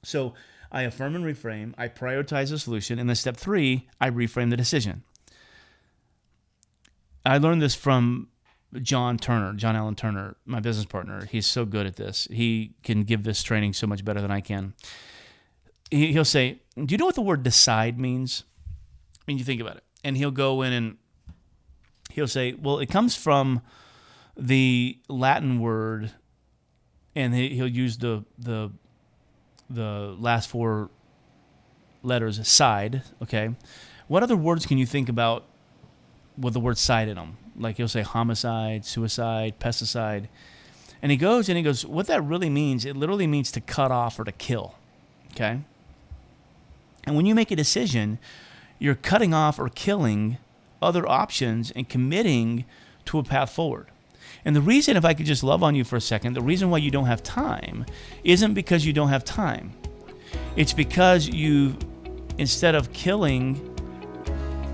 So I affirm and reframe, I prioritize the solution, and then step 3, I reframe the decision. I learned this from John Allen Turner, my business partner. He's so good at this. He can give this training so much better than I can. He'll say, do you know what the word decide means? I mean, you think about it. And he'll go in and he'll say, well, it comes from the Latin word, and he'll use the last 4 letters, side, okay? What other words can you think about with the word side in them? Like he'll say homicide, suicide, pesticide. And he goes, what that really means, it literally means to cut off or to kill, okay? And when you make a decision, you're cutting off or killing other options and committing to a path forward. And the reason, if I could just love on you for a second, the reason why you don't have time isn't because you don't have time. It's because you, instead of killing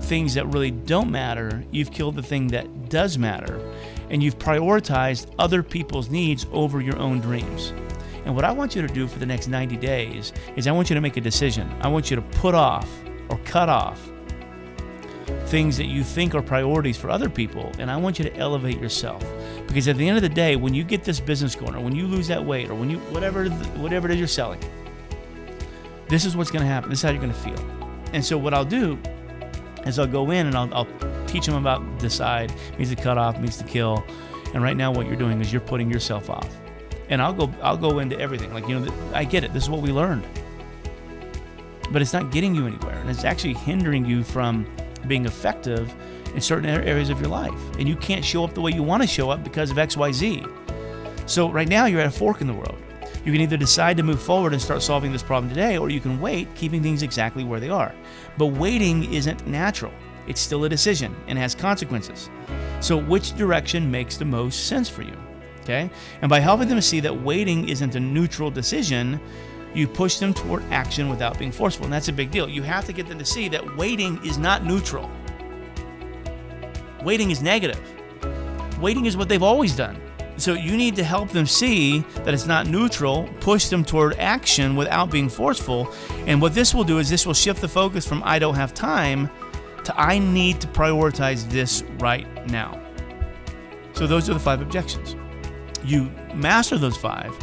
things that really don't matter, you've killed the thing that does matter, and you've prioritized other people's needs over your own dreams. And what I want you to do for the next 90 days is I want you to make a decision. I want you to put off or cut off things that you think are priorities for other people, and I want you to elevate yourself. Because at the end of the day, when you get this business going, or when you lose that weight, or when you whatever it is you're selling, this is what's going to happen. This is how you're going to feel. And so what I'll do is I'll go in and I'll teach them about decide, means to cut off, means to kill. And right now what you're doing is you're putting yourself off. And I'll go into everything. Like, I get it. This is what we learned. But it's not getting you anywhere. And it's actually hindering you from being effective in certain areas of your life. And you can't show up the way you want to show up because of X, Y, Z. So right now you're at a fork in the road. You can either decide to move forward and start solving this problem today, or you can wait, keeping things exactly where they are. But waiting isn't natural. It's still a decision and has consequences. So which direction makes the most sense for you? Okay? And by helping them see that waiting isn't a neutral decision, you push them toward action without being forceful. And that's a big deal. You have to get them to see that waiting is not neutral. Waiting is negative. Waiting is what they've always done. So you need to help them see that it's not neutral, push them toward action without being forceful. And what this will do is this will shift the focus from I don't have time to I need to prioritize this right now. So those are the 5 objections. You master those 5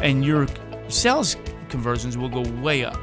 and your sales conversions will go way up.